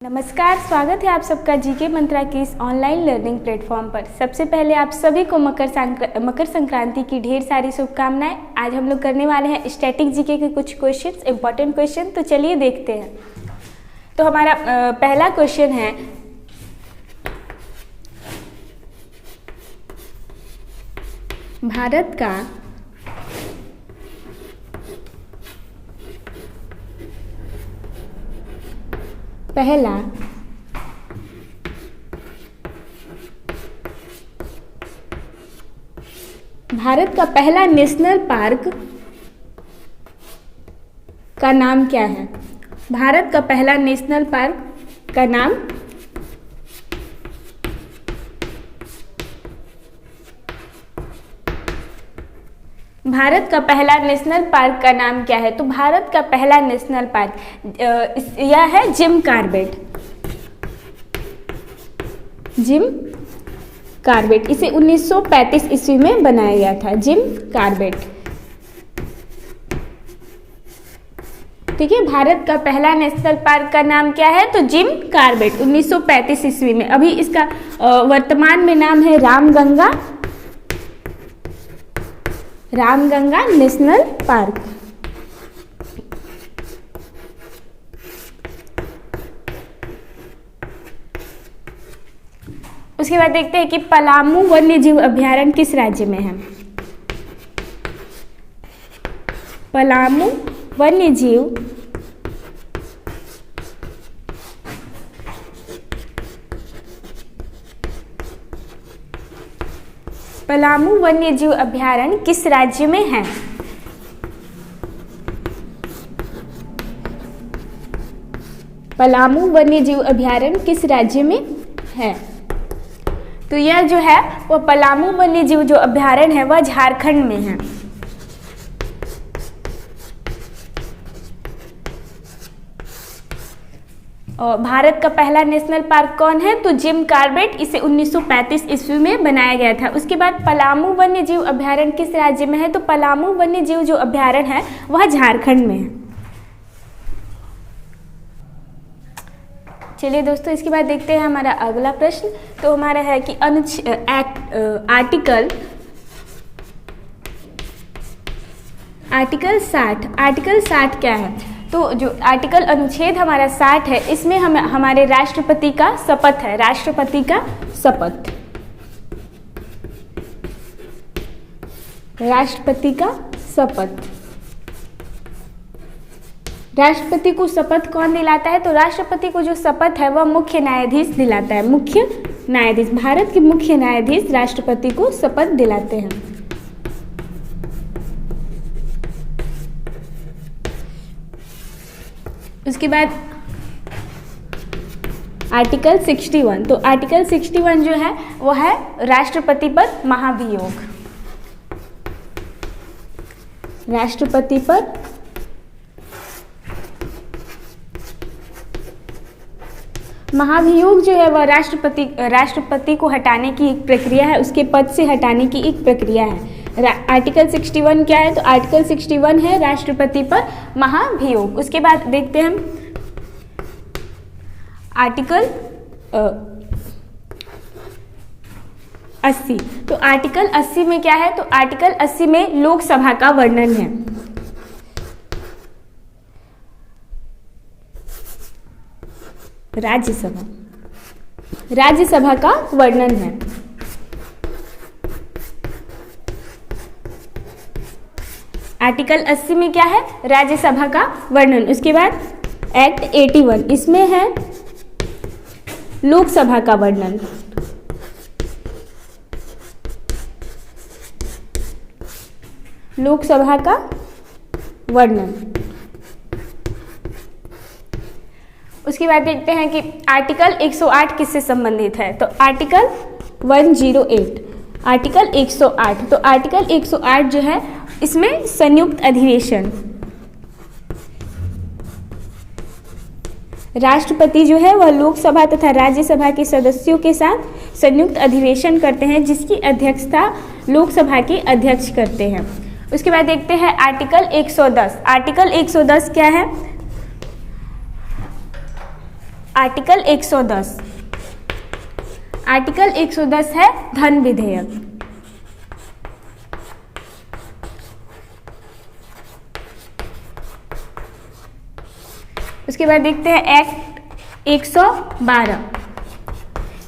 नमस्कार, स्वागत है आप सबका जीके मंत्रा की इस ऑनलाइन लर्निंग प्लेटफॉर्म पर। सबसे पहले आप सभी को मकर संक्रांति की ढेर सारी शुभकामनाएं। आज हम लोग करने वाले हैं स्टैटिक जीके के कुछ क्वेश्चंस, इंपॉर्टेंट क्वेश्चन। तो चलिए देखते हैं। तो हमारा पहला क्वेश्चन है, भारत का पहला नेशनल पार्क का नाम क्या है? भारत का पहला नेशनल पार्क का नाम भारत का पहला नेशनल पार्क का नाम क्या है? तो भारत का पहला नेशनल पार्क यह है जिम कॉर्बेट। जिम कॉर्बेट, इसे 1935 ईस्वी में बनाया गया था। जिम कॉर्बेट, ठीक है। भारत का पहला नेशनल पार्क का नाम क्या है? तो जिम कॉर्बेट, 1935 ईस्वी में। अभी इसका वर्तमान में नाम है रामगंगा नेशनल पार्क। उसके बाद देखते हैं कि पलामू वन्यजीव अभयारण्य किस राज्य में है? पलामू वन्यजीव अभयारण्य किस राज्य में है? पलामू वन्यजीव अभयारण्य किस राज्य में है? तो यह जो है वो पलामू वन्यजीव जो अभयारण्य है वह झारखंड में है। और भारत का पहला नेशनल पार्क कौन है? तो जिम कॉर्बेट, इसे 1935 ईस्वी में बनाया गया था। उसके बाद पलामू वन्यजीव अभयारण्य किस राज्य में है? तो पलामू वन्यजीव जो अभयारण्य है वह झारखंड में है। चलिए दोस्तों, इसके बाद देखते हैं हमारा अगला प्रश्न। तो हमारा है कि आर्टिकल 60 क्या है? तो जो आर्टिकल अनुच्छेद हमारा 60 है, इसमें हमारे राष्ट्रपति का शपथ है। राष्ट्रपति का शपथ, राष्ट्रपति का शपथ। राष्ट्रपति को शपथ कौन दिलाता है? तो राष्ट्रपति को जो शपथ है वह मुख्य न्यायाधीश दिलाता है। मुख्य न्यायाधीश, भारत के मुख्य न्यायाधीश राष्ट्रपति को शपथ दिलाते हैं। उसके बाद आर्टिकल 61। तो आर्टिकल 61 जो है वो है राष्ट्रपति पर महाभियोग। राष्ट्रपति पर महाभियोग जो है वह राष्ट्रपति को हटाने की एक प्रक्रिया है, उसके पद से हटाने की एक प्रक्रिया है। आर्टिकल 61 क्या है? तो आर्टिकल 61 है राष्ट्रपति पर महाभियोग। उसके बाद देखते हैं हम आर्टिकल 80। तो आर्टिकल 80 में क्या है? तो आर्टिकल 80 में लोकसभा का वर्णन है। राज्यसभा का वर्णन है। आर्टिकल 80 में क्या है? राज्यसभा का वर्णन। उसके बाद एक्ट 81, इसमें है लोकसभा का वर्णन। लोकसभा का वर्णन। उसके बाद देखते हैं कि आर्टिकल 108 किससे संबंधित है? तो आर्टिकल 108, आर्टिकल 108। तो आर्टिकल 108 जो है इसमें संयुक्त अधिवेशन, राष्ट्रपति जो है वह लोकसभा तथा राज्यसभा के सदस्यों के साथ संयुक्त अधिवेशन करते हैं, जिसकी अध्यक्षता लोकसभा के अध्यक्ष करते हैं। उसके बाद देखते हैं आर्टिकल 110। आर्टिकल 110 क्या है? आर्टिकल 110, आर्टिकल 110 है धन विधेयक। उसके बाद देखते हैं एक्ट 112।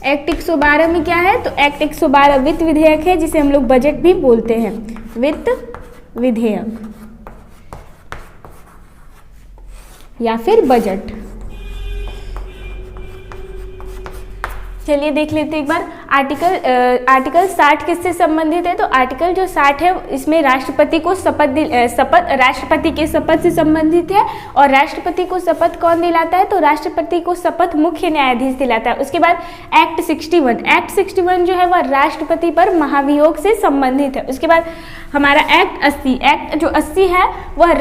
एक्ट 112 में क्या है? तो एक्ट 112 वित्त विधेयक है, जिसे हम लोग बजट भी बोलते हैं, वित्त विधेयक या फिर बजट। चलिए देख लेते हैं एक बार। आर्टिकल 60 किससे संबंधित है? तो आर्टिकल जो 60 है इसमें राष्ट्रपति को राष्ट्रपति के शपथ से संबंधित है। और राष्ट्रपति को शपथ कौन दिलाता है? तो राष्ट्रपति को शपथ मुख्य न्यायाधीश दिलाता है। उसके बाद एक्ट 61 जो है वह राष्ट्रपति पर महाभियोग से संबंधित है। उसके बाद हमारा एक्ट 80 है वह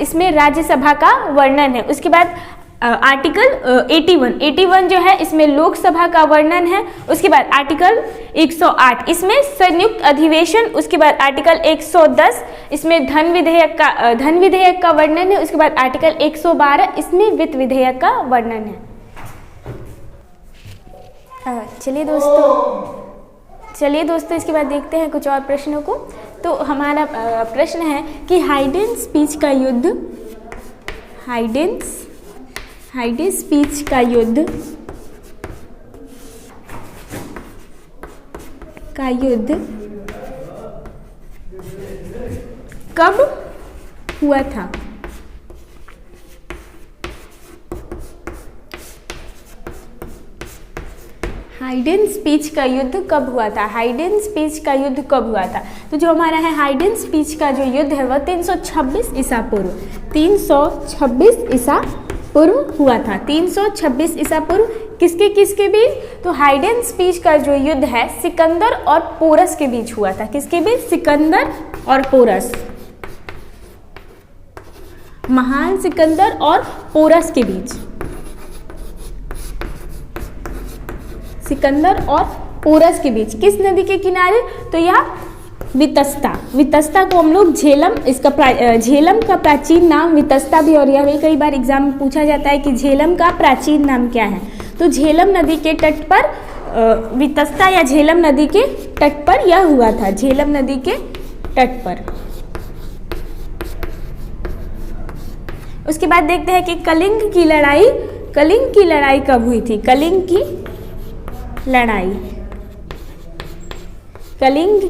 इसमें राज्यसभा का वर्णन है। उसके बाद आर्टिकल 81 जो है इसमें लोकसभा का वर्णन है। उसके बाद आर्टिकल 108 इसमें संयुक्त अधिवेशन। उसके बाद आर्टिकल 110 इसमें धन विधेयक का वर्णन है। उसके बाद आर्टिकल 112 इसमें वित्त विधेयक का वर्णन है। चलिए दोस्तों इसके बाद देखते हैं कुछ और प्रश्नों को। तो हमारा प्रश्न है कि हाइडेंस स्पीच का युद्ध कब हुआ था? हाइडेंस स्पीच का युद्ध कब हुआ था? हाइडेंस स्पीच का युद्ध कब हुआ था? तो जो हमारा है हाइडेंस स्पीच का जो युद्ध है वह 326 ईसा पूर्व 326 ईसा पूर्व हुआ था। 326 ईसा पूर्व किसके बीच? तो हाइडेंस स्पीच का जो युद्ध है सिकंदर और पोरस के बीच हुआ था। किसके बीच? सिकंदर और पोरस, महान सिकंदर और पोरस के बीच। सिकंदर और पोरस के बीच किस नदी के किनारे? तो यह वितस्ता को हम लोग झेलम का प्राचीन नाम वितस्ता भी, और यह भी कई बार एग्जाम में पूछा जाता है कि झेलम का प्राचीन नाम क्या है? तो झेलम नदी के तट पर वितस्ता या झेलम नदी के तट पर यह हुआ था। झेलम नदी के तट पर। उसके बाद देखते हैं कि कलिंग की लड़ाई कब हुई थी? कलिंग की लड़ाई कब हुई थी? कलिंग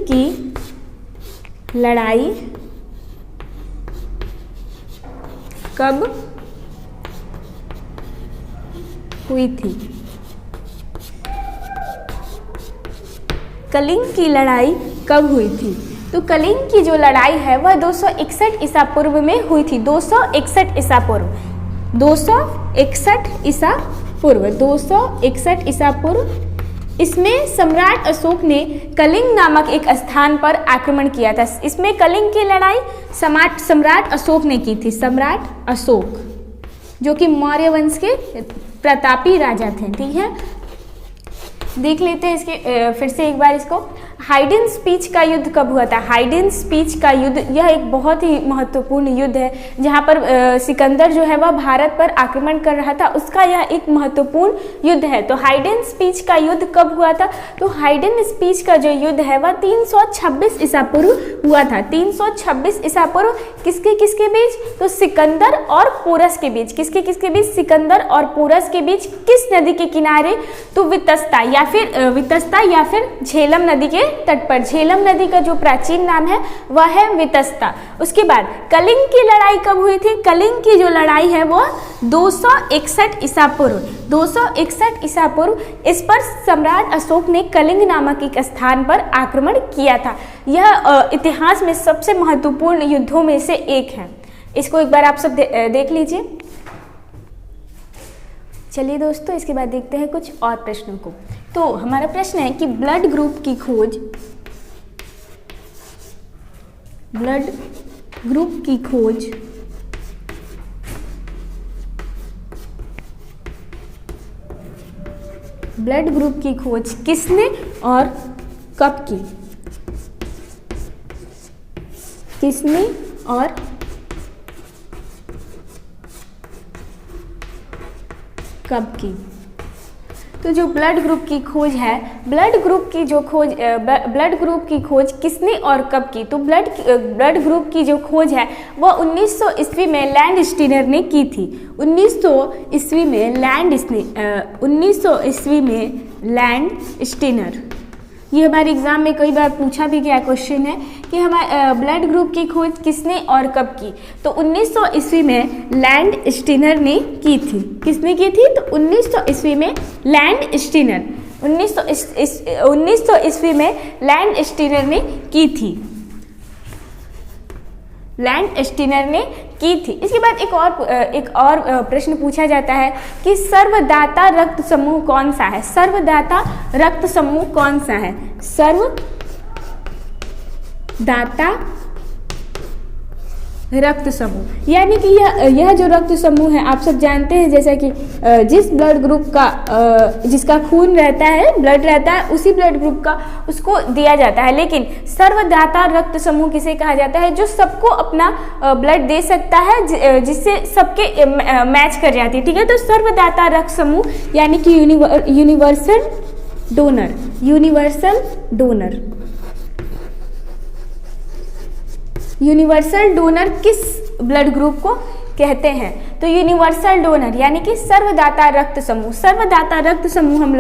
की लड़ाई कब हुई थी? तो कलिंग की जो लड़ाई है वह 261 ईसा पूर्व में हुई थी। 261 ईसा पूर्व। इसमें सम्राट अशोक ने कलिंग नामक एक स्थान पर आक्रमण किया था। इसमें कलिंग की लड़ाई सम्राट अशोक ने की थी। सम्राट अशोक जो कि मौर्य वंश के प्रतापी राजा थे। ठीक है, देख लेते हैं इसके फिर से एक बार इसको। हाइडेंस स्पीच का युद्ध कब हुआ था? हाइडेंस स्पीच का युद्ध यह एक बहुत ही महत्वपूर्ण युद्ध है, जहां पर सिकंदर जो है वह भारत पर आक्रमण कर रहा था। उसका यह एक महत्वपूर्ण युद्ध है। तो हाइडेंस स्पीच का युद्ध कब हुआ था? तो हाइडेंस स्पीच का जो युद्ध है वह 326 ईसा पूर्व हुआ था। 326 ईसा पूर्व किसके बीच? तो सिकंदर और पोरस के बीच। किसके बीच? सिकंदर और पोरस के बीच। किस नदी के किनारे? तो वितस्ता या फिर झेलम नदी के तट पर। झेलम नदी का जो प्राचीन नाम है वह है वितस्ता। उसके बाद कलिंग की लड़ाई कब हुई थी? कलिंग की जो लड़ाई है वह 261 ईसा पूर्व। 261 ईसा पूर्व इस पर सम्राट अशोक ने कलिंग नामक एक स्थान पर आक्रमण किया था। यह इतिहास में सबसे महत्वपूर्ण युद्धों में से एक है। इसको एक बार आप सब देख लीजिए। चलिए दोस्तों, इसके बाद देखते हैं कुछ और प्रश्नों को। तो हमारा प्रश्न है कि ब्लड ग्रुप की खोज किसने और कब की? किसने और कब की? तो जो ब्लड ग्रुप की खोज है, ब्लड ग्रुप की खोज किसने और कब की? तो ब्लड ग्रुप की जो खोज है वह 1900 ईस्वी में लैंड स्टीनर ने की थी। 1900 ईस्वी में लैंड स्टीनर, ये हमारे एग्जाम में कई बार पूछा भी गया क्वेश्चन है कि हमारे ब्लड ग्रुप की खोज किसने और कब की? तो 1900 ईस्वी में लैंड स्टीनर ने की थी। किसने की थी? तो 1900 ईस्वी में लैंड स्टीनर, 1900 ईस्वी में लैंड स्टीनर ने की थी, लैंड स्टीनर ने की थी। इसके बाद एक और प्रश्न पूछा जाता है कि सर्वदाता रक्त समूह कौन सा है? सर्वदाता रक्त समूह कौन सा है? सर्वदाता रक्त समूह, यानी कि यह जो रक्त समूह है आप सब जानते हैं, जैसा कि जिस ब्लड ग्रुप का जिसका खून रहता है, ब्लड रहता है, उसी ब्लड ग्रुप का उसको दिया जाता है। लेकिन सर्वदाता रक्त समूह किसे कहा जाता है? जो सबको अपना ब्लड दे सकता है, जिससे सबके मैच कर जाती है। ठीक है, तो सर्वदाता रक्त समूह यानी कि universal donor, universal donor. Universal donor किस ब्लड ग्रुप को कहते हैं? तो यूनिवर्सल डोनर यानी कि सर्वदाता रक्त समूह, सर्वदाता रक्त समूह हम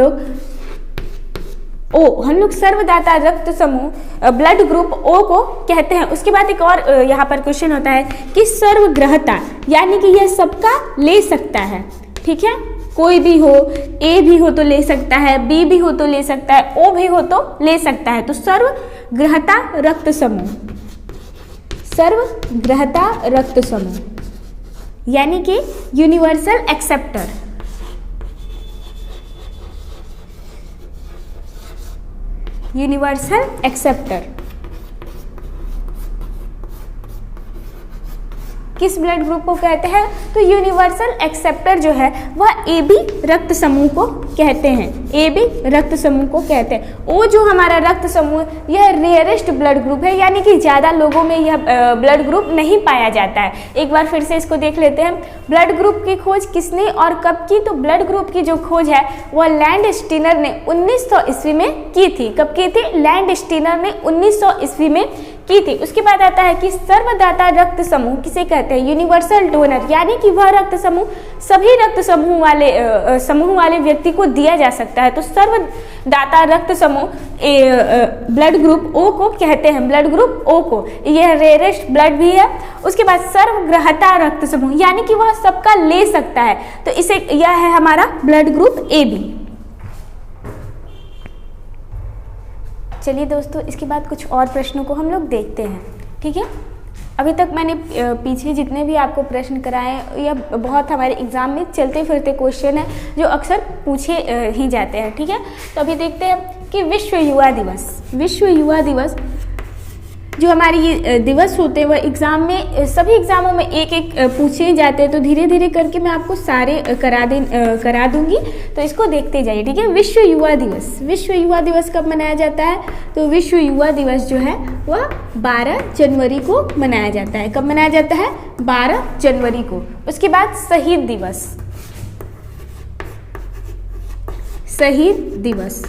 लोग सर्वदाता रक्त समूह ब्लड ग्रुप ओ को कहते हैं। उसके बाद एक और यहाँ पर क्वेश्चन होता है कि सर्वग्रहता, यानी कि यह सबका ले सकता है। ठीक है, कोई भी हो, ए भी हो तो ले सकता है, बी भी हो तो ले सकता है, ओ भी हो तो ले सकता है। तो सर्वग्रहता रक्त समूह, सर्वग्रहता रक्त समूह यानी कि यूनिवर्सल एक्सेप्टर, यूनिवर्सल एक्सेप्टर किस ब्लड ग्रुप को कहते हैं? तो यूनिवर्सल एक्सेप्टर जो है वह ए बी रक्त समूह को कहते हैं, ए बी रक्त समूह को कहते हैं। ओ जो हमारा रक्त समूह, यह रेयरेस्ट ब्लड ग्रुप है, यानी कि ज़्यादा लोगों में यह ब्लड ग्रुप नहीं पाया जाता है। एक बार फिर से इसको देख लेते हैं। ब्लड ग्रुप की खोज किसने और कब की? तो ब्लड ग्रुप की जो खोज है वह लैंड स्टीनर ने 1900 ईस्वी में की थी। कब की थी? लैंड स्टीनर ने 1900 ईस्वी में की थी। उसके बाद आता है कि सर्वदाता रक्त समूह किसे कहते हैं? यूनिवर्सल डोनर, यानी कि वह रक्त समूह सभी रक्त समूह वाले व्यक्ति को दिया जा सकता है। तो सर्वदाता रक्त समूह ब्लड ग्रुप ओ को कहते हैं, ब्लड ग्रुप ओ को, यह रेयरेस्ट ब्लड भी है। उसके बाद सर्वग्रहता रक्त समूह, यानी कि वह सबका ले सकता है, तो इसे यह है हमारा ब्लड ग्रुप ए बी। चलिए दोस्तों, इसके बाद कुछ और प्रश्नों को हम लोग देखते हैं। ठीक है, अभी तक मैंने पीछे जितने भी आपको प्रश्न कराए, यह बहुत हमारे एग्जाम में चलते फिरते क्वेश्चन है जो अक्सर पूछे ही जाते हैं। ठीक है, तो अभी देखते हैं कि विश्व युवा दिवस, विश्व युवा दिवस जो हमारे ये दिवस होते हैं वह एग्ज़ाम में, सभी एग्ज़ामों में एक एक पूछे जाते हैं। तो धीरे धीरे करके मैं आपको सारे करा दूंगी, तो इसको देखते जाइए। ठीक है, विश्व युवा दिवस, विश्व युवा दिवस कब मनाया जाता है? तो विश्व युवा दिवस जो है वह 12 जनवरी को मनाया जाता है। कब मनाया जाता है? 12 जनवरी को। उसके बाद शहीद दिवस, शहीद दिवस,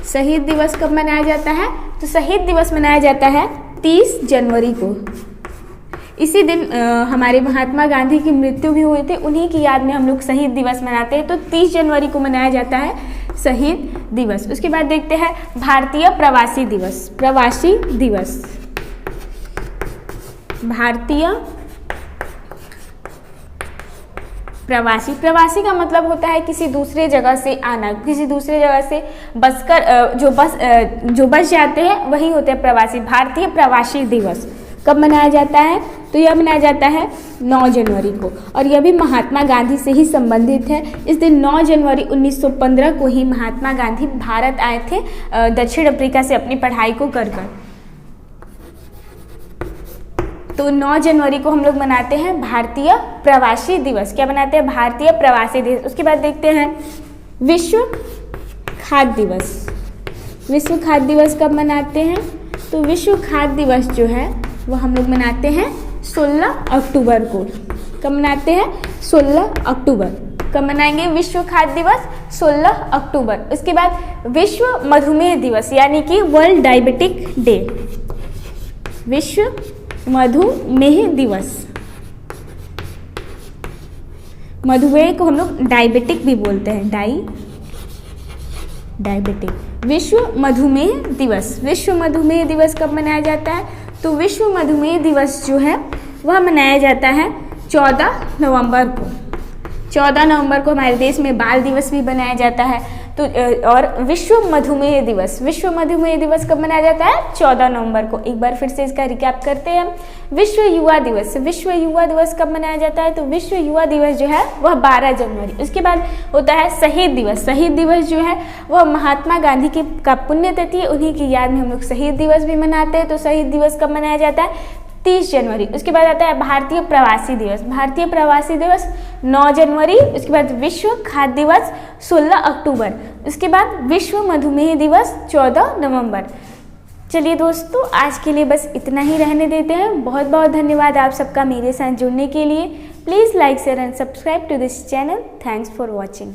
शहीद दिवस कब मनाया जाता है? तो शहीद दिवस मनाया जाता है 30 जनवरी को। इसी दिन हमारे महात्मा गांधी की मृत्यु भी हुई थी, उन्हीं की याद में हम लोग शहीद दिवस मनाते हैं। तो 30 जनवरी को मनाया जाता है शहीद दिवस। उसके बाद देखते हैं भारतीय प्रवासी दिवस, प्रवासी दिवस, भारतीय प्रवासी, प्रवासी का मतलब होता है किसी दूसरे जगह से आना, किसी दूसरे जगह से जो बस जाते हैं वही होते हैं प्रवासी। भारतीय प्रवासी दिवस कब मनाया जाता है? तो यह मनाया जाता है 9 जनवरी को, और यह भी महात्मा गांधी से ही संबंधित है। इस दिन 9 जनवरी 1915 को ही महात्मा गांधी भारत आए थे दक्षिण अफ्रीका से अपनी पढ़ाई को कर। तो 9 जनवरी को हम लोग मनाते हैं भारतीय प्रवासी दिवस। क्या मनाते हैं? भारतीय प्रवासी दिवस। उसके बाद देखते हैं विश्व खाद्य दिवस, विश्व खाद्य दिवस कब मनाते हैं? तो विश्व खाद्य दिवस जो है वो हम लोग मनाते हैं 16 अक्टूबर को। कब मनाते हैं? 16 अक्टूबर। कब मनाएंगे? विश्व खाद्य दिवस 16 अक्टूबर। उसके बाद विश्व मधुमेह दिवस यानी कि वर्ल्ड डायबिटिक डे, विश्व मधुमेह दिवस। मधुमेह को हम लोग डायबिटिक भी बोलते हैं, डायबिटिक। विश्व मधुमेह दिवस, विश्व मधुमेह दिवस कब मनाया जाता है? तो विश्व मधुमेह दिवस जो है वह मनाया जाता है 14 नवंबर को। 14 नवंबर को हमारे देश में बाल दिवस भी मनाया जाता है। तो और विश्व मधुमेह दिवस, विश्व मधुमेह दिवस कब मनाया जाता है? 14 नवंबर को। एक बार फिर से इसका रिकैप करते हैं। विश्व युवा दिवस, विश्व युवा दिवस कब मनाया जाता है? तो विश्व युवा दिवस जो है वह 12 जनवरी। उसके बाद होता है शहीद दिवस। शहीद दिवस जो है वह महात्मा गांधी की का पुण्यतिथि है, उन्हीं की याद में हम लोग शहीद दिवस भी मनाते हैं। तो शहीद दिवस कब मनाया जाता है? 30 जनवरी। उसके बाद आता है भारतीय प्रवासी दिवस, भारतीय प्रवासी दिवस 9 जनवरी। उसके बाद विश्व खाद्य दिवस 16 अक्टूबर। उसके बाद विश्व मधुमेह दिवस 14 नवंबर। चलिए दोस्तों, आज के लिए बस इतना ही रहने देते हैं। बहुत बहुत धन्यवाद आप सबका मेरे साथ जुड़ने के लिए। Please like share and subscribe to this channel. Thanks for watching.